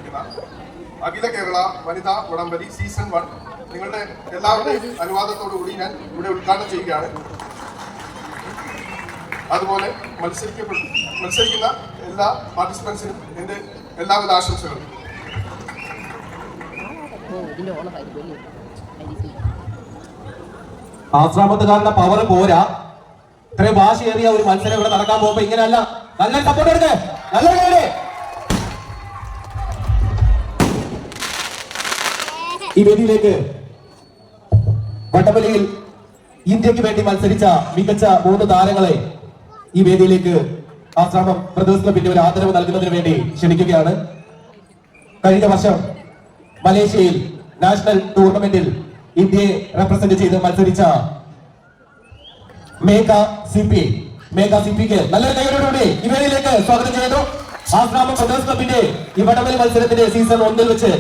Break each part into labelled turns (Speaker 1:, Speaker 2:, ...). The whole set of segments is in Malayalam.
Speaker 1: സംഘടിപ്പിക്കുന്ന അഖില കേരള വനിതാ വടംവലി സീസൺ 1 നിങ്ങളുടെ എല്ലാവരുടെയും അനുവാദത്തോടുകൂടി ഞാൻ ഇവിടെ ഉദ്ഘാടനം ചെയ്യുകയാണ്. അതുപോലെ മത്സരിക്കുന്ന എല്ലാ പാർട്ടിസിപ്പൻസിനും എൻ്റെ എല്ലാവിധ ആശംസകളും.
Speaker 2: ആശ്രാമത്തുകാരുടെ പവർ പോരാ. ഇത്രയും വാശിയേറിയ ഒരു മത്സരം ഇവിടെ നടക്കാൻ പോകുമ്പോ ഇങ്ങനെയല്ല. നല്ല സപ്പോർട്ട് എടുക്ക്, നല്ല കേട്. ഈ വേദിയിലേക്ക് വടംവലിയിൽ ഇന്ത്യക്ക് വേണ്ടി മത്സരിച്ച മികച്ച 3 താരങ്ങളെ ഈ വേദിയിലേക്ക് ആശ്രാമം ബ്രദേഴ്സ് ക്ലബിന്റെ ഒരു ആദരവ് നൽകുന്നതിന് വേണ്ടി ക്ഷണിക്കുകയാണ്. കഴിഞ്ഞ വർഷം മലേഷ്യയിൽ നാഷണൽ ടൂർണമെന്റിൽ ഇന്ത്യയെ റെപ്രസെന്റ് ചെയ്ത് മത്സരിച്ച മേഘ സിപിക്ക് നല്ലൊരു കൈയോടുകൂടി ഈ വേദിയിലേക്ക് സ്വാഗതം ചെയ്യുന്നു. ആശ്രാമം ബ്രദേഴ്സ് ക്ലബിന്റെ ഈ വടംവലി മത്സരത്തിന്റെ സീസൺ 1 വെച്ച്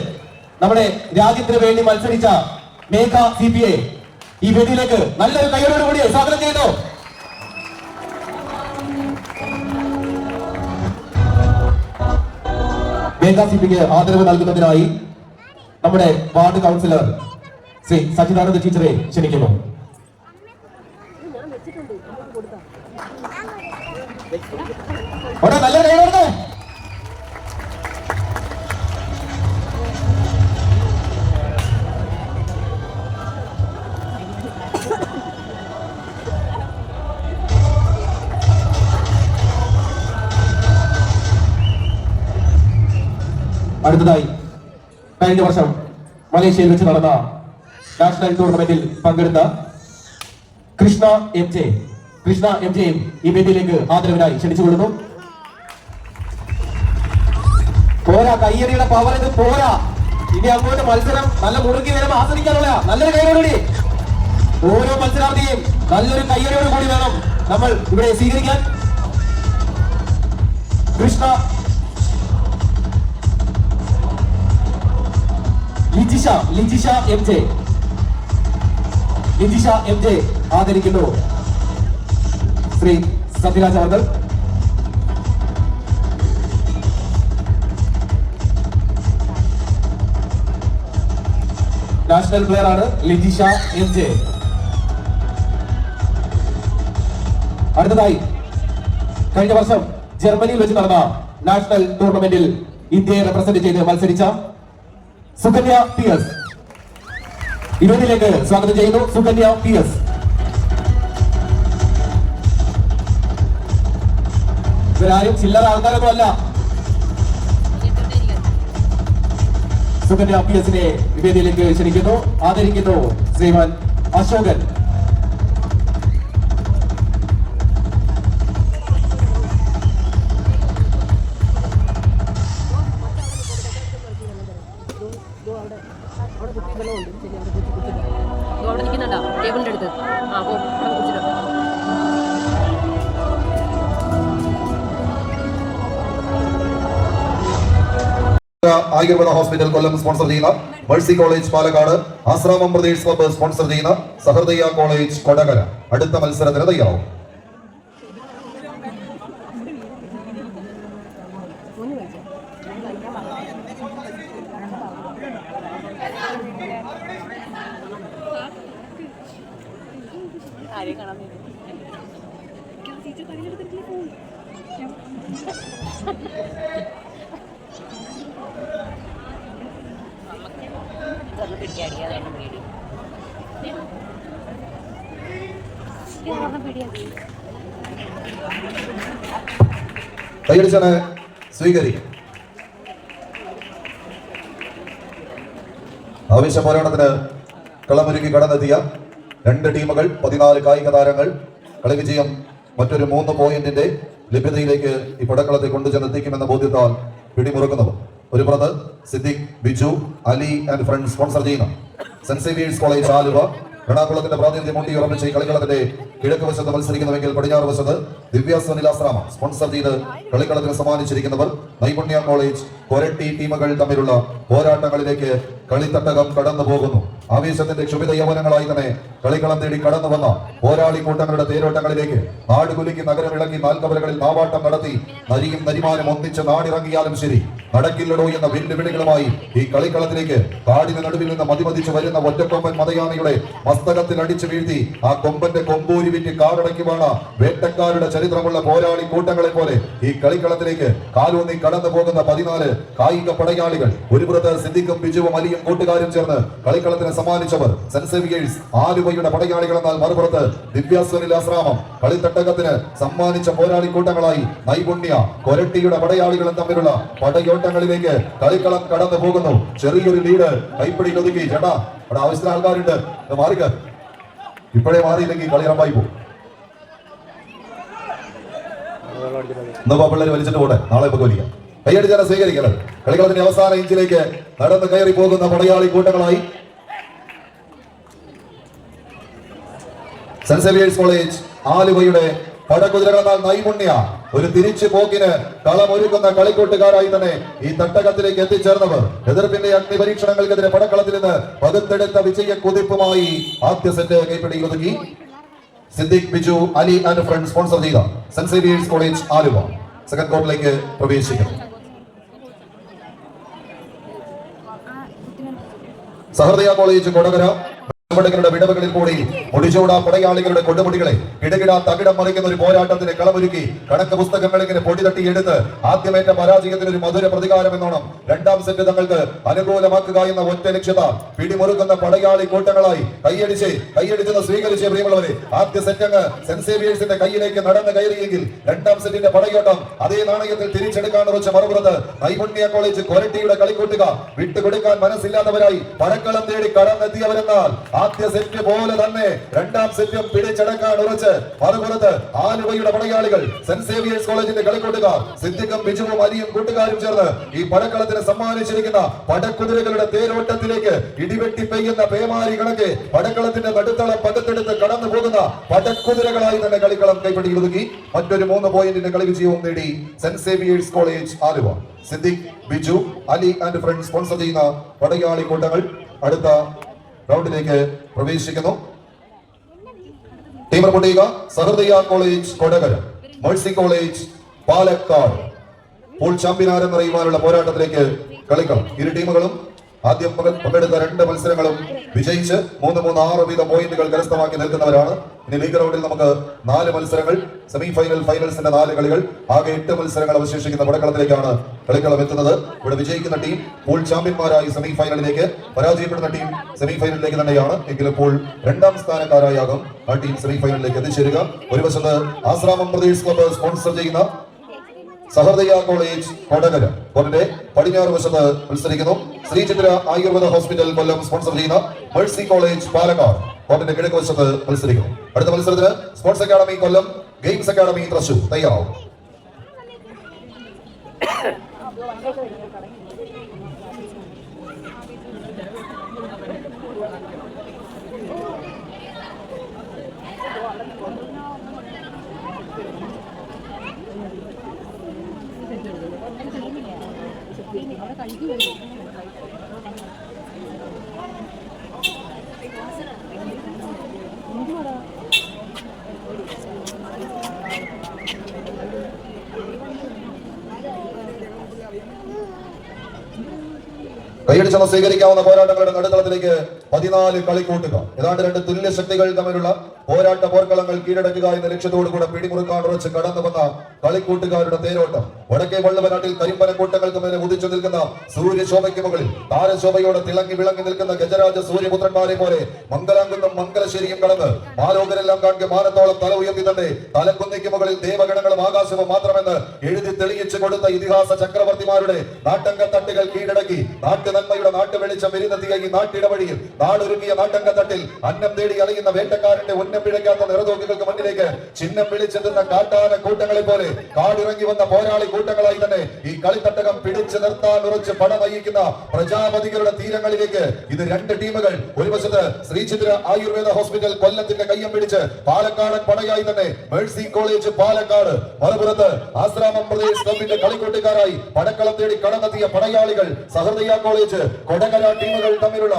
Speaker 2: നമ്മുടെ രാജ്യത്തിന് വേണ്ടി മത്സരിച്ച മേഘ സിപിയെ ഈ വേദിയിലേക്ക് നല്ലൊരു കൈയോടുകൂടി സ്വാഗതം ചെയ്യുന്നു. മേഘ സിപിക്ക് ആദരവ് നൽകുന്നതിനായി നമ്മുടെ വാർഡ് കൗൺസിലർ ശ്രീ സച്ചിദാനന്ദ ടീച്ചറെ ക്ഷണിക്കുന്നു. നല്ല കൈയോടെ അടുത്തതായി കഴിഞ്ഞ വർഷം മലേഷ്യയിൽ വെച്ച് നടന്ന നാഷണൽ ടൂർണമെന്റിൽ പങ്കെടുത്ത കൃഷ്ണ എം ജെയും ഈ വേദിയിലേക്ക് ആദരവിനായി ക്ഷണിച്ചുകൊള്ളുന്നു. പോരാ, കയ്യടിയുടെ പവർ ഇത് പോരാ. ഇനി അങ്ങോട്ട് മത്സരം നല്ല മുറുകി നേരം ആസ്വദിക്കാനുള്ള നല്ലൊരു കൈയോടുകൂടി ഓരോ മത്സരാർത്ഥിയും നല്ലൊരു കയ്യടിയോട് കൂടി വേണം നമ്മൾ ഇവിടെ സ്വീകരിക്കാൻ. ലിജിഷ എം ജെ ആദരിക്കുന്നു ശ്രീ സത്യരാജ് അവർ. നാഷണൽ പ്ലെയർ ആണ് ലിജിഷ എം ജെ. അടുത്തതായി കഴിഞ്ഞ വർഷം ജർമ്മനിയിൽ വെച്ച് നടന്ന നാഷണൽ ടൂർണമെന്റിൽ ഇന്ത്യയെ റെപ്രസെന്റ് ചെയ്ത് മത്സരിച്ച സുകന്യ PS ഇവരിലേക്ക് സ്വാഗതം ചെയ്യുന്നു. സുകന്യ PS ഇവരാരും ചില്ലറ ആൾക്കാരൊന്നും അല്ല. സുകന്യ PS-നെ വേദിയിലേക്ക് ക്ഷണിക്കുന്നു, ആദരിക്കുന്നു ശ്രീമാൻ അശോകൻ.
Speaker 3: ആയുർവേദ ഹോസ്പിറ്റൽ കൊല്ലം സ്പോൺസർ ചെയ്യുന്ന Mercy college Palakkad, Ashramam Brothers Club sponsor ചെയ്യുന്ന സഹൃദയ കോളേജ് കൊടകര അടുത്ത മത്സരത്തിന് തയ്യാറാവും. കൈയടിച്ചാണ് സ്വീകരിക്കും. ആവേശ പോരാട്ടത്തിന് കളമൊരുക്കി കടന്നെത്തിയ 2 ടീമുകൾ, 14 കായിക താരങ്ങൾ. കളി വിജയം മറ്റൊരു 3 പോയിന്റിന്റെ ലഭ്യതയിലേക്ക് ഈ പടക്കളത്തെ കൊണ്ടുചെന്നെത്തിക്കുമെന്ന ബോധ്യത്താൽ പിടിമുറുക്കുന്നവർ ഒരു brother Siddique, Biju, Ali and friends sponsor ചെയ്യുന്ന സെന്റ് സേവിയേഴ്സ് കോളേജ് ആലുവ എറണാകുളത്തിന്റെ പ്രാതിനിധ്യം ഊട്ടി ഉറപ്പിച്ച് ഈ കളിക്കളത്തിന്റെ കിഴക്ക് വശത്ത് മത്സരിക്കുന്നുവെങ്കിൽ പടിഞ്ഞാറ് വശത്ത് ദിവ്യാസ്വനിലാശ്രാമ സ്പോൺസർ ചെയ്ത് കളിക്കളത്തിന് സമ്മാനിച്ചിരിക്കുന്നവർ നൈപുണ്യ കോളേജ് കൊരട്ടി ടീമുകൾ തമ്മിലുള്ള പോരാട്ടങ്ങളിലേക്ക് കളിത്തട്ടകം കടന്നു പോകുന്നു. ആവേശത്തിന്റെ ക്ഷുഭിത യൗവനങ്ങളായി തന്നെ കളിക്കളം തേടി കടന്നു വന്ന പോരാളി കൂട്ടങ്ങളുടെ തേരോട്ടങ്ങളിലേക്ക് നാടുകുലുക്കി നഗരം ഇളക്കി നാൽക്കവലകളിൽ നാവാട്ടം നടത്തി നരിയും നരിമാനും ഒന്നിച്ച് നാടിറങ്ങിയാലും ശരി നടക്കില്ലടോ എന്ന വെല്ലുവിളികളുമായി ഈ കളിക്കളത്തിലേക്ക് കാടിന് നടുവിൽ നിന്ന് മതിമതിച്ചു വരുന്ന ഒറ്റക്കൊമ്പൻ മതയാനയുടെ മസ്തകത്തിൽ അടിച്ചു വീഴ്ത്തി ആ കൊമ്പന്റെ കൊമ്പൂരി വിറ്റ് കാടടയ്ക്കുവാണ് വേട്ടക്കാരുടെ ചരിത്രമുള്ള പോരാളി കൂട്ടങ്ങളെ പോലെ ഈ കളിക്കളത്തിലേക്ക് കാലൂന്നി കടന്നു പോകുന്ന 14 കായിക പടയാളികൾ. ഒരു പുറത്ത് സിദ്ദിഖും ബിജുവും അലിയും കൂട്ടുകാരും ചേർന്ന് കളിക്കളത്തിന് സമ്മാനിച്ചവർ സെന്റ് സേവിയേഴ്സ് ആലുവയുടെ പടയാളികൾ എന്നാൽ മറുപുറത്ത് ദിവ്യാസ്വനിൽ ആശ്രാമം കളിത്തട്ടകത്തിന് സമ്മാനിച്ച പോരാളി കൂട്ടങ്ങളായി നൈപുണ്യ കൊരട്ടിയുടെ പടയാളികളും തമ്മിലുള്ള പടയോട്ടങ്ങളിലേക്ക് കളിക്കളം കടന്നു പോകുന്നു. ചെറിയൊരു ലീഡ് കൈപ്പിടി ഒതുക്കി. ചേട്ടാ അവിടെ ആവശ്യത്തിന് ആൾക്കാരുണ്ട്, മാറിക്ക, ഇപ്പോഴേ മാറിയില്ലെങ്കിൽ കളി ഉറപ്പായി പോകും. പിള്ളേർ വലിച്ചിട്ട് പോട്ടെ, നാളെ ഇപ്പൊ വലിക്കാം. കൈയടിച്ചാണ് സ്വീകരിക്കുന്നത്. കളിക്കളത്തിന്റെ അവസാന ഇഞ്ചിലേക്ക് നടന്ന് കയറി പോകുന്ന പടയാളി കൂട്ടങ്ങളായി സെന്റ് സേവിയേഴ്സ് കോളേജ് ആലുവയുടെ പടകുതിരകൾ എന്നാൽ നൈപുണ്യ ഒരു തിരിച്ചു പോക്കിന് കളമൊരുക്കുന്ന കളിക്കൂട്ടുകാരായി തന്നെ ഈ തട്ടകത്തിലേക്ക് എത്തിച്ചേർന്നവർ. എതിർപ്പിന്റെ അഗ്നിപരീക്ഷണങ്ങൾക്കെതിരെ പടക്കളത്തിൽ നിന്ന് പകുത്തെടുത്ത വിജയ കുതിപ്പുമായി ആദ്യ സെറ്റ് കൈപ്പിടി ഒതുക്കി. Siddique, Biju, Ali and friends sponsor ചെയ്ത saint Xavier's college Aluva second കോർട്ടിലേക്ക് പ്രവേശിക്കുന്നു. സഹൃദയ കോളേജ് കൊടകര യുടെ വിടവുകളിൽ കൂടി മുടിചൂട പടയാളികളുടെ കൊടുമുടികളെ കിടകിട തകിടം മറിക്കുന്ന ഒരു പോരാട്ടത്തിന് കളമൊരുക്കി കണക്ക് പുസ്തകങ്ങൾ ഇങ്ങനെ പൊടി തട്ടി എടുത്ത് ആദ്യമേറ്റ പരാജയത്തിന് ഒരു മധുര പ്രതികാരം എന്നോണം രണ്ടാം സെറ്റ് തങ്ങൾക്ക് അനുകൂലമാക്കുക എന്ന ഒറ്റ ലക്ഷ്യത്താൽ പിടിമുറുക്കുന്ന പടയാളി കൂട്ടങ്ങളായി കൈയടിച്ചെന്ന് സ്വീകരിച്ച പ്രിയമുള്ളവരെ ആദ്യ സെറ്റ് അങ്ങ് സെന്റ് സേവിയേഴ്സിന്റെ കയ്യിലേക്ക് നടന്നു കയറിയെങ്കിൽ രണ്ടാം സെറ്റിന്റെ പടയോട്ടം അതേ നാണയത്തിൽ തിരിച്ചെടുക്കാൻ ഉറച്ച മറുപുറത്ത് നൈപുണ്യ കോളേജ് കൊരട്ടിയുടെ കളിക്കൂട്ടുക വിട്ടുകൊടുക്കാൻ മനസ്സില്ലാത്തവരായി പടക്കളം തേടി കടന്നെത്തിയവരെന്നാൽ ആദ്യ സെറ്റ് പോലെ തന്നെ രണ്ടാം സെറ്റും പിടിച്ചടക്കാൻ ഉറച്ച് മറുപുറത്ത് ആലുവയുടെ പടയാളികൾ സെന്റ് സേവിയേഴ്സ് കോളേജിന്റെ കളിക്കൂട്ടുകാർ സിദ്ദിഖും ബിജുവും അലിയും കൂട്ടുകാരും ചേർന്ന് ഈ പടക്കളത്തിന് സമ്മാനിച്ചിരിക്കുന്ന പടക്കുതിരകളുടെ തേരോട്ടത്തിലേക്ക് ഇടിവെട്ടി പെയ്യുന്ന പേമാരി കണക്കെ പടക്കളത്തിന്റെ നടുത്തളം പകത്തെടുത്ത് കടന്നു പോകുന്ന പടക്കുതിരകളായി തന്നെ കളിക്കളം കൈപ്പിടി ഒതുക്കി മറ്റൊരു 3 പോയിന്റിന്റെ കളി വിജയവും നേടി saint Xavier's college Aluva. Siddique, Biju, Ali and friends sponsor ചെയ്യുന്ന പടയാളി കൂട്ടങ്ങൾ അടുത്ത റൗണ്ടിലേക്ക് പ്രവേശിക്കുന്നു. ടീം റിപ്പോർട്ട് ചെയ്യുക. Sahrudaya college Kodakara, mercy college Palakkad. Pool ചാമ്പ്യനാരെന്ന് അറിയുവാനുള്ള പോരാട്ടത്തിലേക്ക് കളിക്കണം. ഇരു ടീമുകളും ആദ്യം പങ്കെടുത്ത 2 മത്സരങ്ങളും വിജയിച്ച് 3-6 വീതം പോയിന്റുകൾ കരസ്ഥമാക്കി നിൽക്കുന്നവരാണ്. ഇനി ലീഗ് റൗണ്ടിൽ നമുക്ക് 4 മത്സരങ്ങൾ, സെമി ഫൈനൽ, ഫൈനൽസിന്റെ 4 കളികൾ, ആകെ 8 മത്സരങ്ങൾ അവശേഷിക്കുന്ന പടക്കളത്തിലേക്കാണ് കളിക്കളം എത്തുന്നത്. ഇവിടെ വിജയിക്കുന്ന ടീം പൂൾ ചാമ്പ്യന്മാരായി സെമി ഫൈനലിലേക്ക്, പരാജയപ്പെടുന്ന ടീം സെമി ഫൈനലിലേക്ക് തന്നെയാണ്. എങ്കിലും പൂൾ 2ാം സ്ഥാനക്കാരായാകും ആ ടീം സെമി ഫൈനലിലേക്ക് എത്തിച്ചേരുക. ഒരു വശത്ത് ആശ്രാമം പ്രദേശ് ക്ലബ്ബ് സ്പോൺസർ ചെയ്യുന്ന സഹൃദയ കോളേജ് കൊടകര കോർട്ടിന്റെ പടിഞ്ഞാറ് വശത്ത് മത്സരിക്കുന്നു. ശ്രീചിത്ര ആയുർവേദ ഹോസ്പിറ്റൽ കൊല്ലം സ്പോൺസർ ചെയ്യുന്ന മേഴ്സി കോളേജ് പാലക്കാട് കോർട്ടിന്റെ കിഴക്ക് വശത്ത് മത്സരിക്കുന്നു. അടുത്ത മത്സരത്തിന് sports academy Kollam, games academy Thrissur തയ്യാറാവും. കൈയടിച്ചവ സ്വീകരിക്കാവുന്ന പോരാട്ടങ്ങളുടെ നടുത്തളത്തിലേക്ക് 14 കളിക്കൂട്ടുക. ഏതാണ്ട് 2 തുല്യ ശക്തികൾ തമ്മിലുള്ള പോരാട്ട പോർക്കളങ്ങൾ കീഴടക്കുക എന്ന ലക്ഷ്യത്തോടു കൂടെ പിടിമുറുക്കാൻ ഉറച്ച് കടന്നു വന്ന കളിക്കൂട്ടുകാരുടെ തേരോട്ടം. വടക്കേ വള്ളുവനാട്ടിൽ കരിമ്പന കൂട്ടങ്ങൾക്ക് മേലെ ഉദിച്ചു നിൽക്കുന്ന സൂര്യശോഭയ്ക്ക് മുകളിൽ താരശോഭയോടെ തിളങ്ങി വിളങ്ങി നിൽക്കുന്ന ഗജരാജ സൂര്യപുത്രന്മാരെ പോലെ മംഗലാംകുന്നും മംഗലശ്ശേരിയും കടന്ന് മാലോകരെല്ലാം കാണുക മാനത്തോളം തല ഉയർത്തി തന്നെ തലക്കുന്നിക്ക് മുകളിൽ ദേവഗണങ്ങളും ആകാശവും മാത്രമെന്ന് എഴുതി തെളിയിച്ചു കൊടുത്ത ഇതിഹാസ ചക്രവർത്തിമാരുടെ നാട്ടങ്കത്തട്ടുകൾ കീഴടക്കി നാട്ടുനന്മയുടെ നാട്ടുവെളിച്ചം വിരുന്നെത്തിയ ഈ നാട്ടിടവഴിയിൽ നാടൊരുക്കിയ നാട്ടങ്കത്തട്ടിൽ അന്നം തേടി അലയുന്ന വേട്ടക്കാരന്റെ മാറ്റം പിഴയ്ക്കാത്ത നിറതോക്കുകൾക്ക് മുന്നിലേക്ക് ചിഹ്നം വിളിച്ചെത്തുന്ന കാട്ടാന കൂട്ടങ്ങളെ പോലെ കാടിറങ്ങി വന്ന പോരാളി കൂട്ടങ്ങളായി തന്നെ ഈ കളിത്തട്ടകം പിടിച്ചു നിർത്താൻ ഉറച്ച് പട നയിക്കുന്ന പ്രജാപതികളുടെ തീരങ്ങളിലേക്ക് ഇത് രണ്ട് ടീമുകൾ. ഒരു വശത്ത് ശ്രീചിത്ര ആയുർവേദ ഹോസ്പിറ്റൽ കൊല്ലത്തിന്റെ കയ്യം പിടിച്ച് പാലക്കാടൻ പടയായി തന്നെ മേഴ്സി കോളേജ് പാലക്കാട്, മറുപുറത്ത് ആശ്രാമം പ്രദേശ് ക്ലബിന്റെ കളിക്കൂട്ടുകാരായി പടക്കളം തേടി കടന്നെത്തിയ പടയാളികൾ സഹൃദയ കോളേജ് കൊടകര ടീമുകൾ തമ്മിലുള്ള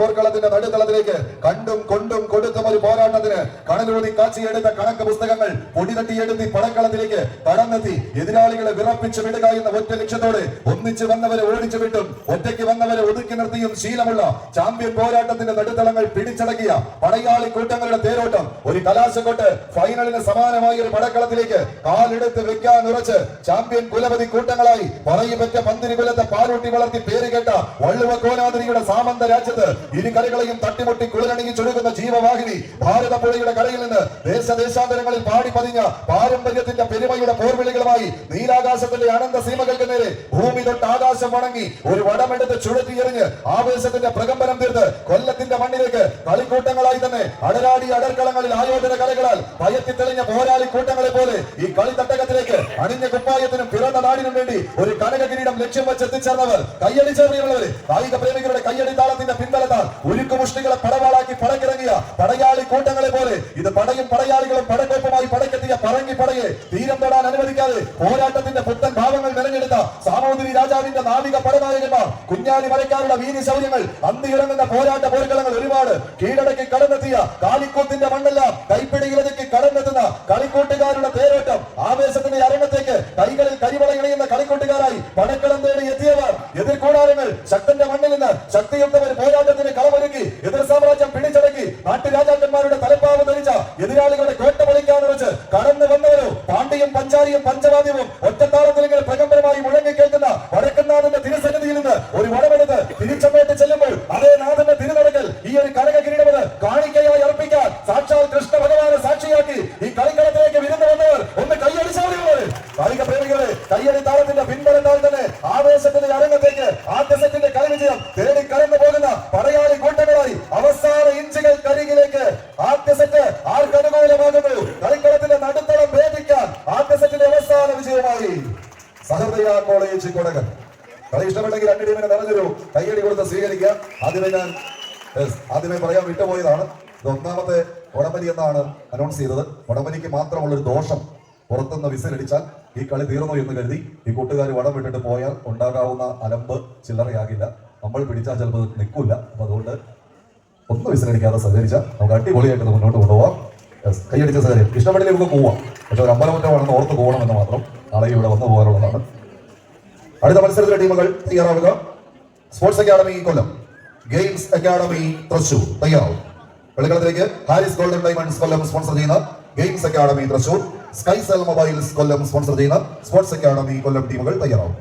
Speaker 3: പോർക്കളത്തിന്റെ നടുത്തളത്തിലേക്ക് കണ്ടും കൊണ്ടും കൊടുത്തും ഒരു പോരാട്ടത്തിന് കണലൂതി കാച്ചിയെടുത്ത കണക്ക് പുസ്തകങ്ങൾ പൊടിതട്ടിയെടുത്തി പടക്കളത്തിലേക്ക് കടന്നെത്തി എതിരാളികളെ വിറപ്പിച്ചു വിടുക എന്ന ഒറ്റ ലക്ഷ്യത്തോടെ ഒന്നിച്ചു വന്നവരെ ഓടിച്ചു വിട്ടും ഒറ്റയ്ക്ക് വന്നവരെ ഒതുക്കി നിർത്തിയും ശീലമുള്ള ചാമ്പ്യൻ പോരാട്ടത്തിന്റെ നടുത്തളങ്ങൾ പിടിച്ചടക്കിയ പടയാളി കൂട്ടങ്ങളുടെ തേരോട്ടം ഒരു കലാശക്കൊട്ട് ഫൈനലിന് സമാനമായ ഒരു പടക്കളത്തിലേക്ക് കാലെടുത്ത് വെക്കാൻ ഉറച്ച് ചാമ്പ്യൻ കുലപതി കൂട്ടങ്ങളായി പറയുപെറ്റ പന്തിരി കുലത്തെ പാലൂട്ടി വളർത്തി പേരുകേട്ട വള്ളുവ കോനാതിരിയുടെ സാമന്ത രാജ്യത്ത് ഇരു കളികളെയും തട്ടിമുട്ടി കുളിരണങ്ങി ചൊടുക്കുന്ന ജീവവാഹിനി ഭാരതപ്പുഴയുടെ കരയിൽ നിന്ന് ദേശാന്തരങ്ങളിൽ പാടി പതിഞ്ഞ പാരമ്പര്യത്തിന്റെ പെരുമയുടെ പോർവിളികളുമായി നീലാകാശത്തിന്റെ അനന്ത സീമകൾക്ക് നേരെ ഭൂമി തൊട്ട് ആകാശം വണങ്ങി ഒരു വടമെടുത്ത് ചുഴറ്റി എറിഞ്ഞ് ആവേശത്തിന്റെ പ്രകമ്പനം തീർത്ത് കൊല്ലത്തിന്റെ മണ്ണിലേക്ക് കളിക്കൂട്ടങ്ങളായി തന്നെ അടരാടി അടർക്കളങ്ങളിൽ ആയോധന കലകളാൽ ഭയത്തി തെളിഞ്ഞ പോരാളി കൂട്ടങ്ങളെ പോലെ ഈ കളിത്തട്ടകത്തിലേക്ക് അണിഞ്ഞ കുപ്പായത്തിനും പിറന്ന നാടിനും വേണ്ടി ഒരു കനക കിരീടം ലക്ഷ്യം വെച്ച് എത്തിച്ചേർന്നവർ കയ്യടിച്ചേറിയുള്ളവര് കായിക പ്രേമികളുടെ കയ്യടി താളത്തിന്റെ പിൻബലത്താൽ ഉരുക്കുമുഷ്ടികളെ പടവാളാക്കി പടക്കിറങ്ങിയ പടയാളി കൂട്ടങ്ങളെ പോലെ ഇത് പടയും പടയാളികളും പടക്കോപ്പുമായി പടക്കെത്തിയ പറങ്ങി പടയെ തീരം തൊടാൻ അനുവദിക്കാതെ പോരാട്ടത്തിന്റെ പുത്തൻ ഭാവങ്ങൾ നിറഞ്ഞെടുത്ത സാമൂതിരി രാജാവിന്റെ നാവിക പടനായകന്മാർ കുഞ്ഞാലി മരക്കാരുടെ വീരി ശൗര്യങ്ങൾ അന്തിയിറങ്ങുന്ന പോരാട്ട പോർക്കളങ്ങൾ ഒരുപാട് കീഴടക്കി കടന്നെത്തിയ കാലിക്കൂത്തിന്റെ മണ്ണെല്ലാം കൈപ്പിടിയിലൊതുക്കി കടന്നെത്തുന്ന കളിക്കൂട്ടുകാരുടെ തേരോട്ടം ആവേശത്തിന്റെ അരങ്ങത്തേക്ക് കൈകളിൽ കരിവള ഇണയുന്ന കളിക്കൂട്ടുകാരായി പടക്കളം തേടി എത്തിയവർ എതിർകൂടാരങ്ങൾ ശക്തന്റെ മണ്ണിൽ നിന്ന് ശക്തിയുക്തവർ പോരാട്ടത്തിന് കളമൊരുക്കി എതിർ സാമ്രാജ്യം പിടിച്ചടക്കി നാട്ടുരാജാക്കന്മാരുടെ തലപ്പാവ് ധരിച്ച എതിരാളികളുടെ കോട്ട പൊളിക്കാൻ വെച്ച് കടന്നു വന്നവരോ പാണ്ഡ്യയും പഞ്ചാരിയും പഞ്ചവാദ്യവും ഒറ്റത്താളത്തിലെങ്കിൽ പ്രകമ്പരമായി മുഴങ്ങി കേൾക്കുന്ന വടക്കനാഥന്റെ തിരുസന്നിധിയിൽ നിന്ന് ഒരു വടമെടുത്ത് തിരിച്ചങ്ങോട്ട് ചെല്ലുമ്പോൾ അതേ നാഥന്റെ തിരുനടക്കൽ ഈ ഒരു കനക കിരീടമത് കാണിക്കയായി അർപ്പിക്കാൻ സാക്ഷാൽ കൃഷ്ണ ഭഗവാനെ സാക്ഷിയാക്കി ഈ കളിക്കളത്തിലേക്ക് വിരുന്ന് വന്നവർ ഒന്ന് കൈയടിച്ചവരുള്ളത് കായിക പ്രേമികളെ കയ്യടി താളത്തിന്റെ പിൻബലത്താൽ തന്നെ ആവേശത്തിന്റെ അരങ്ങത്തേക്ക് ആദ്യ സെറ്റിന്റെ കളിവിജയം തേടി കടന്നു പോകുന്ന പടയാളി കൂട്ടങ്ങളായി അവസാന ഇഞ്ചുകൾ കരികിലേക്ക് ആദ്യ സെറ്റ് ആർക്ക് അനുകൂലമാകുന്നു കളിക്കളത്തിന്റെ നടുത്തളം ഭേദിക്കാൻ ആദ്യ സെറ്റിന്റെ അവസാന വിജയമായി സഹൃദയ കോളേജ് കൊടകൻ. കളി ഇഷ്ടപ്പെട്ടെങ്കിൽ രണ്ട് ടീമിനെ നിറഞ്ഞൊരു കയ്യടി കൊടുത്ത് സ്വീകരിക്കുക. ആദ്യമേ പറയാൻ വിട്ടുപോയതാണ്, ഇത് ഒന്നാമത്തെ വടംവലി എന്നാണ് അനൗൺസ് ചെയ്തത്. വടംവലിക്ക് മാത്രമുള്ളൊരു ദോഷം, പുറത്തുനിന്ന് വിസിലടിച്ചാൽ ഈ കളി തീർന്നു എന്ന് കരുതി ഈ കൂട്ടുകാർ വടം വിട്ടിട്ട് പോയാൽ ഉണ്ടാകാവുന്ന അലമ്പ് ചില്ലറയാകില്ല. നമ്മൾ പിടിച്ചാൽ ചിലപ്പോൾ നിൽക്കില്ല. അപ്പൊ അതുകൊണ്ട് ഒന്ന് വിസിലടിക്കാതെ സഹകരിച്ചാൽ നമുക്ക് അടിപൊളിയായിട്ട് മുന്നോട്ട് കൊണ്ടുപോകാം. കൈയടിച്ച സഹകര്യം ഇഷ്ടപ്പെട്ടില്ല നമുക്ക് പോവാം. പക്ഷെ ഒരു അമ്പലമുറ്റമാണെന്ന് ഓർത്ത് പോകണമെന്ന് മാത്രം നാളെ ഇവിടെ വന്നു പോകാനുള്ളതാണ്. അടുത്ത മത്സരത്തിലെ ടീമുകൾ തയ്യാറാവുക. Sports academy Kollam, games academy Thrissur തയ്യാറാവും. കളിക്കളത്തിലേക്ക് Haris golden diamonds Kollam sponsor ചെയ്യുന്ന games academy Thrissur, skycell mobiles Kollam sponsor ചെയ്യുന്ന സ്പോർട്സ് അക്കാദമി കൊല്ലം ടീമുകൾ തയ്യാറാവും.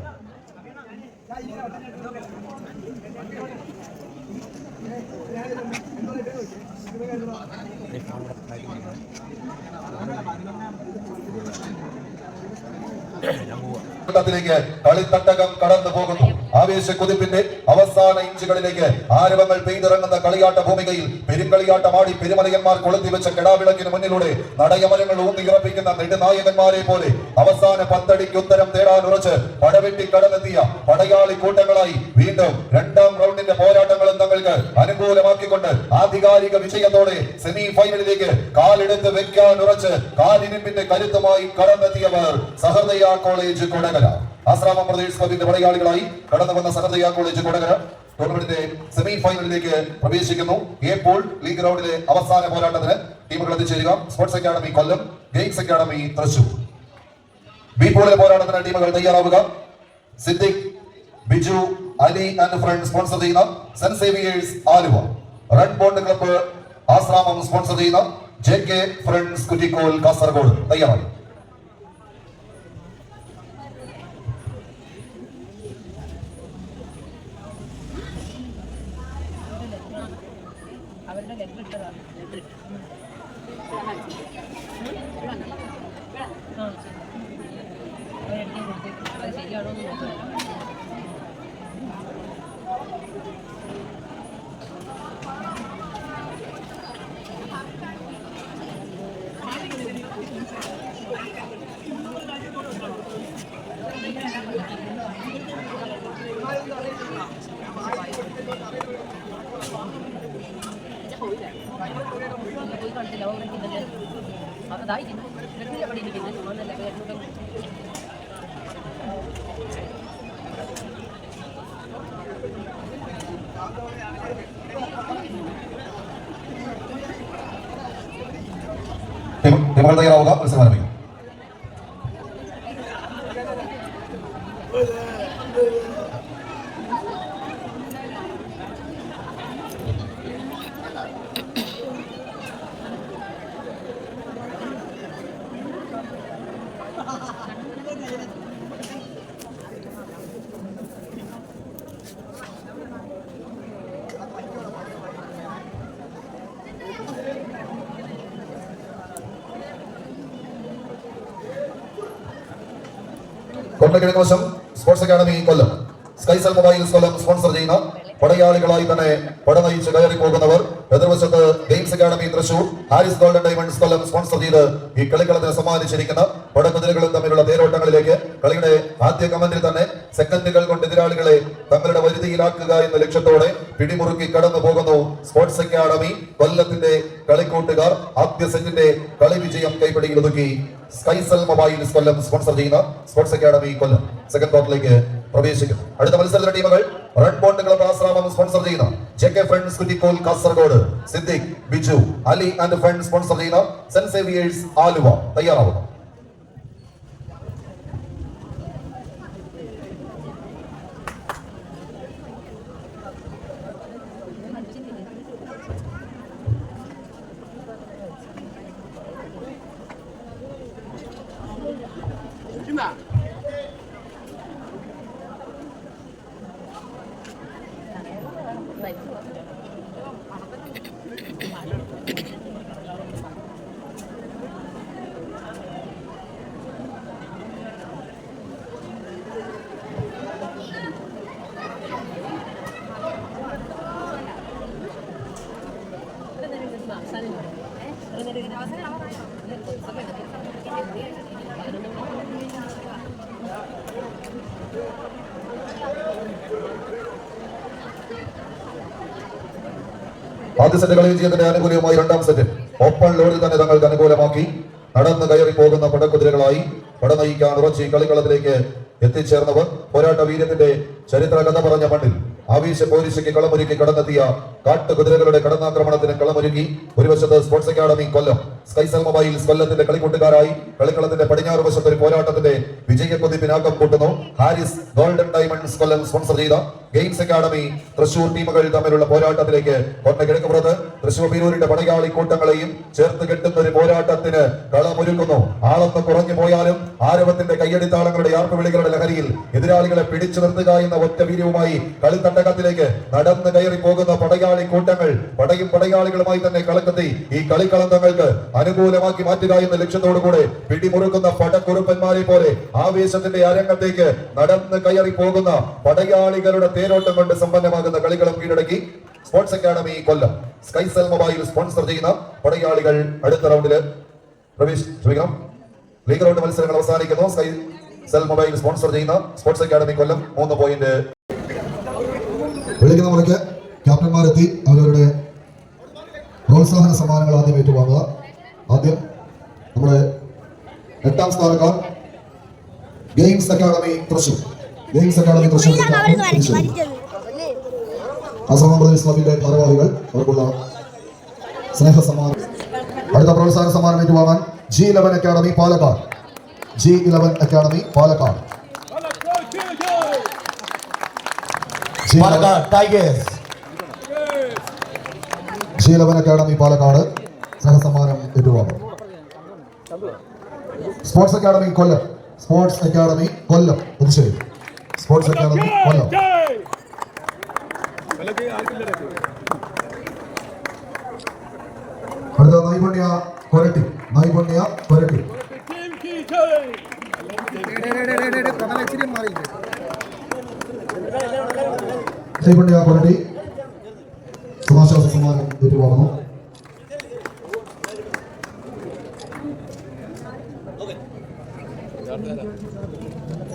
Speaker 3: ിലേക്ക് കളിത്തട്ടകം കടന്നു പോകുന്നു. ആവേശക്കുതിപ്പിന്റെ അവസാന ഇഞ്ചുകളിലേക്ക് ആരവങ്ങൾ പെയ്തിറങ്ങുന്ന കളിയാട്ട ഭൂമികയിൽ പെരുങ്കളിയാട്ടമാടി പെരുമലയന്മാർ കൊളുത്തിവെച്ച കെടാവിളക്കിന് മുന്നിലൂടെ നടയമരങ്ങൾ ഊന്നിറപ്പിക്കുന്ന നെടുനായകന്മാരെ പോലെ അവസാന പത്തടിക്ക് ഉത്തരം തേടാൻ ഉറച്ച് പടവെട്ടി കടന്നെത്തിയ പടയാളി കൂട്ടങ്ങളായി വീണ്ടും രണ്ടാം റൗണ്ടിന്റെ പോരാട്ടങ്ങളും തങ്ങൾക്ക് അനുകൂലമാക്കിക്കൊണ്ട് ആധികാരിക വിജയത്തോടെ സെമി ഫൈനലിലേക്ക് കാലെടുത്ത് വെക്കാൻ ഉറച്ച് കാലിനിപ്പിന്റെ കരുത്തുമായി കടന്നെത്തിയവർ സഹൃദയ കോളേജ് കൊടകര. ആശ്രാമം പ്രദേശ് ക്ലബിന്റെ പടയാളികളായി കടന്നു വന്ന സഹൃദയ കോളേജ് കൊടകര ടൂർണമെന്റിന്റെ സെമി ഫൈനലിലേക്ക് പ്രവേശിക്കുന്നു. എ പൂൾ ലീഗ് റൗണ്ടിലെ അവസാന പോരാട്ടത്തിന് ടീമുകൾ എത്തിച്ചേരുക. Sports academy Kollam, games academy Thrissur. B പൂളിലെ പോരാട്ടത്തിന് ടീമുകൾ തയ്യാറാവുക. Siddique, Biju, Ali and friends sponsor ചെയ്യുന്ന saint Xavier's Aluva, red bond club Asramam sponsor ചെയ്യുന്ന JK ഫ്രണ്ട്സ് കുറ്റിക്കോൽ കാസർഗോഡ് തയ്യാറായി. ടീമുകൾ തയ്യാറാവുക, മത്സരം ആരംഭിക്കും. കോട്ടയ്ക്കിഴക്ക് വശം സ്പോർട്സ് അക്കാദമി കൊല്ലം, സ്കൈസൽ മൊബൈൽസ് കൊല്ലം സ്പോൺസർ ചെയ്യുന്ന പടയാളികളായി തന്നെ പട നയിച്ച് കയറി പോകുന്നവർ. എതിർവശത്ത് games academy Thrissur, Haris golden diamonds Kollam sponsor ചെയ്ത് ഈ കളിക്കളത്തിന് സമ്മാനിച്ചിരിക്കുന്ന പടക്കുതിരകളും തമ്മിലുള്ള തേരോട്ടങ്ങളിലേക്ക് കളിയുടെ ആദ്യ കമന്റിൽ തന്നെ സെക്കൻഡുകൾ കൊണ്ട് എതിരാളികളെ തങ്ങളുടെ വരുതിയിലാക്കുക എന്ന ലക്ഷ്യത്തോടെ പിടിമുറുക്കി കടന്നു പോകുന്നു സ്പോർട്സ് അക്കാദമി കൊല്ലത്തിന്റെ കളിക്കൂട്ടുകാർ. ആദ്യ സെറ്റിന്റെ കളി വിജയം കൈപ്പിടിയിൽ ഒതുക്കി സ്കൈസൽ മൊബൈൽസ് കൊല്ലം സ്പോൺസർ ചെയ്യുന്ന സ്പോർട്സ് അക്കാദമി കൊല്ലം സെക്കൻഡ് ക്വാർട്ടറിലേക്ക് പ്രവേശിക്കും. അടുത്ത മത്സരത്തിലെ ടീമുകൾ red bond club Asramam sponsor ചെയ്യുന്ന J K friends Kuttikol Kasaragod, Siddique, Biju, Ali and friends sponsor ചെയ്യുന്ന സെന്റ് സേവിയേഴ്സ് ആലുവ തയ്യാറാവുന്നു. ആദ്യ സെറ്റ് കളി വിജയത്തിന്റെ അനുകൂലമായി രണ്ടാം സെറ്റ് ഓപ്പൺ ലോഡിൽ തന്നെ തങ്ങൾക്ക് അനുകൂലമാക്കി നടന്ന് കയറി പോകുന്ന പടക്കുതിരകളായി പട നയിക്കാൻ ഉറച്ച് കളിക്കളത്തിലേക്ക് എത്തിച്ചേർന്നവർ പോരാട്ട വീര്യത്തിന്റെ ചരിത്ര കഥ പറഞ്ഞ മണ്ണിൽ ആവേശ പോലീശയ്ക്ക് കളമൊരുക്കി കടന്നെത്തിയ കാട്ടുകുതിരകളുടെ കടന്നാക്രമണത്തിന് കളമൊരുക്കി. ഒരു വശത്ത് സ്പോർട്സ് അക്കാദമി കൊല്ലം, സ്കൈസൽ മൊബൈൽസ് കൊല്ലത്തിന്റെ കളിക്കൂട്ടുകാരായി കളിക്കളത്തിന്റെ പടിഞ്ഞാറ് വശത്ത് ഒരു പോരാട്ടത്തിന്റെ വിജയക്കൊതി പിന്നാക്കം കൂട്ടുന്നു Haris golden diamonds Kollam sponsor ചെയ്ത ഗെയിംസ് അക്കാദമി തൃശൂർ ടീമുകൾ തമ്മിലുള്ള പോരാട്ടത്തിലേക്ക് കിഴക്കുപുറത്ത് തൃശൂർ പീരൂരിന്റെ പടയാളി കൂട്ടങ്ങളെയും ചേർത്ത് കെട്ടുന്ന ഒരു പോരാട്ടത്തിന് കളമൊരുക്കുന്നു. ആളൊന്ന് കുറഞ്ഞു പോയാലും ആരവത്തിന്റെ കയ്യടിത്താളങ്ങളുടെ ആർപ്പുവിളികളുടെ ലഹരിയിൽ എതിരാളികളെ പിടിച്ചു നിർത്തുക എന്ന ഒറ്റ വീര്യവുമായി കളിത്തട്ടകത്തിലേക്ക് നടന്ന് കയറി പോകുന്ന പടയാളി കൂട്ടങ്ങൾ പടയും പടയാളികളുമായി തന്നെ കളക്കെത്തി ഈ കളിക്കളം തങ്ങൾക്ക് അനുകൂലമാക്കി മാറ്റുക എന്ന ലക്ഷ്യത്തോടുകൂടെ പിടിമുറുക്കുന്ന പടക്കുറുപ്പന്മാരെ പോലെ ആവേശത്തിന്റെ അരങ്ങത്തേക്ക് നടന്ന് കയറി പോകുന്ന പടയാളികളുടെ തേരോട്ടം കൊണ്ട് സമ്പന്നമാകുന്ന കളിക്കളം കീഴടക്കി sports academy Kollam, സ്കൈസൽ mobile sponsor ചെയ്യുന്ന പടയാളികൾ അടുത്ത റൗണ്ടില് പ്രവേശിക്കണം. ലീഗ് റൗണ്ട് മത്സരങ്ങൾ അവസാനിക്കുന്നു. സ്കൈസൽ മൊബൈൽ സ്പോൺസർ ചെയ്യുന്ന സ്പോർട്സ് അക്കാദമി കൊല്ലം 3 പോയിന്റ്.
Speaker 4: വിളിക്കുന്ന മുറയ്ക്ക് ക്യാപ്റ്റന്മാരെത്തി അവരവരുടെ പ്രോത്സാഹന സമ്മാനങ്ങൾ ആദ്യം ഏറ്റുവാങ്ങുക. ആദ്യം നമ്മുടെ 8ാം സ്ഥാനക്കാർ games academy Thrissur, games academy Thrissur ആശ്രമ പ്രദേശ് ക്ലബിന്റെ ഭാരവാഹികൾ അവർക്കുള്ള സ്നേഹ സമ്മാനം. അടുത്ത പ്രോത്സാഹന സമ്മാനം ഏറ്റുവാങ്ങാൻ G11 academy Palakkad, G11 academy Palakkad, G11 academy Palakkad സഹസമ്മാനം ഏറ്റുവാങ്ങും. Sports academy Kollam, sports academy Kollam Puthussery, sports academy Kollam. അടുത്ത നൈപുണ്യ കൊരട്ടി, നൈപുണ്യ കൊരട്ടി, നൈപുണ്യ കൊരട്ടി സമാശ്വാസ സമ്മാനം ഏറ്റുവാങ്ങുന്നു.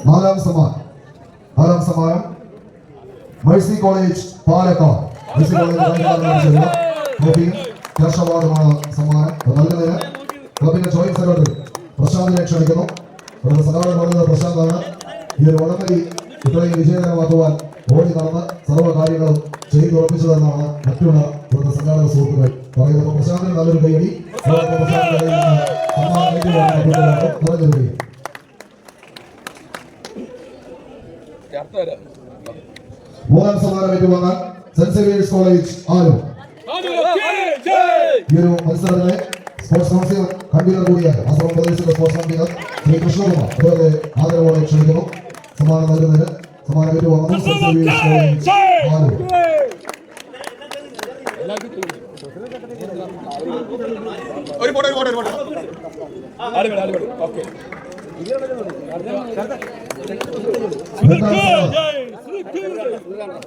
Speaker 4: നാലാം സമ്മാനം mercy college Palakkad, mercy college cash അവാർഡുമാണ് സമ്മാനം. അത് നൽകുന്നതിന് ക്ലബിന്റെ ജോയിന്റ് സെക്രട്ടറി പ്രശാന്തിനെ ക്ഷണിക്കുന്നു. നമ്മുടെ സഖാവ് പറഞ്ഞത് പ്രശാന്താണ്. ഈ ഒരു വടംവലി ഇത്രയും വിജയകരമാക്കുവാൻ ഓടി നടന്ന് സർവ്വ കാര്യങ്ങളും ചെയ്തു ഉറപ്പിച്ചതെന്നാണ് മറ്റുള്ള ഇവിടുത്തെ സംഘാടക സുഹൃത്തുക്കൾ പറയുന്നത്. പ്രശാന്തിന് നല്ലൊരു കൈയടി. പ്രശാന്തിന്റെ കയ്യിൽ നിന്ന് സമ്മാനം നിറഞ്ഞൊരു കൈ. മൂന്നാം സമ്മാനം ഏറ്റുവാങ്ങാൻ സെന്റ് സേവിയേഴ്സ് കോളേജ് ആലോ. ഈ ഒരു മത്സരത്തിലെ സ്പോർട്സ് കൗൺസിൽ കൺവീനർ കൂടിയായ ആശ്രമം പ്രദേശത്തെ സ്പോർട്സ് കൺവീനർ ശ്രീ കൃഷ്ണകുമാർ അവരുടെ ആദരവോടെ ക്ഷണിക്കുന്നു. സമ്മാനം നൽകുന്നതിന് സമ്മാനം ഏറ്റുവാങ്ങുന്നു സെന്റ് സേവിയേഴ്സ് കോളേജ് ആലോ.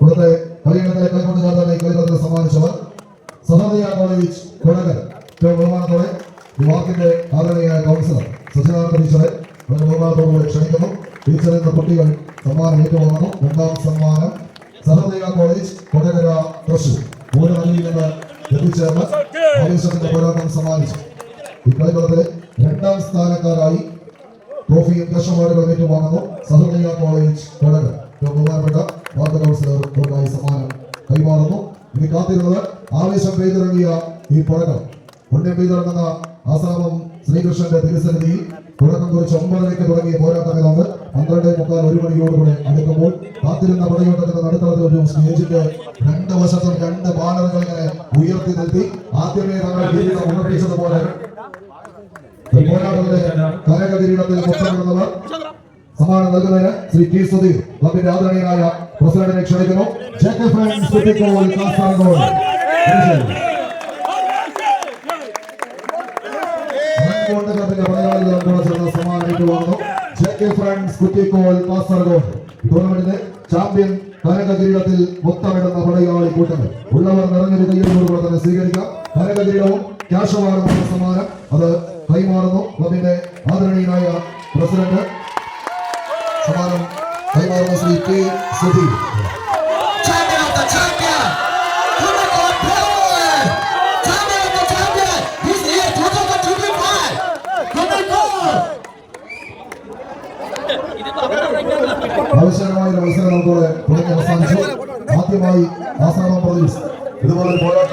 Speaker 4: ഇവിടുത്തെ കളിയിടത്തിലെ കൈകൊണ്ട് ചേർന്ന കളികളത്തിന് സമ്മാനിച്ചവർ സഹോദയ കോളേജ് കൊടകർ. ബഹുമാനത്തോടെ യുവാക്കിന്റെ ആദരണീയായ കൗൺസിലർ സച്ചിദാനന്ദ ടീച്ചറെ വളരെ ബഹുമാനത്തോടുകൂടി ക്ഷണിക്കുന്നു. ടീച്ചറിൽ നിന്ന് കുട്ടികൾ സമ്മാനം ഏറ്റുവാങ്ങുന്നു. രണ്ടാം സമ്മാനം സഹോദയ കോളേജ് കൊടകര തൃശൂർ. മൂന്ന് കളിയിൽ നിന്ന് എത്തിച്ചേർന്ന് ആവേശത്തിന്റെ പോരാട്ടം സമ്മാനിച്ചു. ഈ കളിക്കളത്തിലെ രണ്ടാം സ്ഥാനക്കാരായി ട്രോഫിയും ക്യാഷ് അവാർഡുകളും ഏറ്റുവാങ്ങുന്നു സഹോദയ കോളേജ് കൊടകർ. ബഹുമാനപ്പെട്ട വാർഡ് കൗൺസിലർക്കായി സമ്മാനം കൈമാറുന്നു. ഇനി കാത്തിരുന്നത് ആവേശം പെയ്തിറങ്ങിയ ഈ പുഴകൾ പുണ്യം പെയ്തിറങ്ങുന്ന ആശ്രാമം ശ്രീകൃഷ്ണന്റെ തിരുസന്നിധിയിൽ തുടക്കം കുറിച്ച് 9:30 തുടങ്ങിയ പോരാട്ടങ്ങളുണ്ട്. 12:45 1 മണിയോടുകൂടെ അടുക്കുമ്പോൾ കാത്തിരുന്ന പടയോട്ടത്തിന്റെ നടുത്തളത്തിൽ ഒരു സ്റ്റേജിന്റെ രണ്ട് വശത്തും രണ്ട് ബാനറുകൾ ഇങ്ങനെ ഉയർത്തി നിർത്തി ആദ്യമേ തങ്ങൾ കിരീടം ഉറപ്പിച്ചതുപോലെ പോരാട്ടത്തിന്റെ കനക കിരീടത്തിൽ മുത്തമിടുന്നവർ സമ്മാനം നൽകുന്നതിന് ശ്രീ ടി സുധീർ ക്ലബിന്റെ ആദരണീയനായ പ്രസിഡന്റിനെ ക്ഷണിക്കുന്നു. ടൂർണമെന്റിന്റെ ചാമ്പ്യൻ കനക കിരീടത്തിൽ മുത്തമിടുന്ന പടയാളി കൂട്ടങ്ങൾ ഉള്ളവർ നിറഞ്ഞൊരു കയ്യോടുകൂടെ തന്നെ സ്വീകരിക്കാം. കനക കിരീടവും ക്യാഷ് അവാർഡും സമ്മാനം അത് കൈമാറുന്നു ക്ലബിന്റെ ആദരണീയനായ പ്രസിഡന്റ്. സമ്മാനം കൈമാറുന്ന ശ്രീ കെ സുധീർ. ആവശ്യമായ മത്സരം നമുക്കോടെ തുടങ്ങി അവസാനിച്ചു. ആദ്യമായി ആശ്രാമം പ്രദേശ് ഇതുപോലെ പോരാട്ടം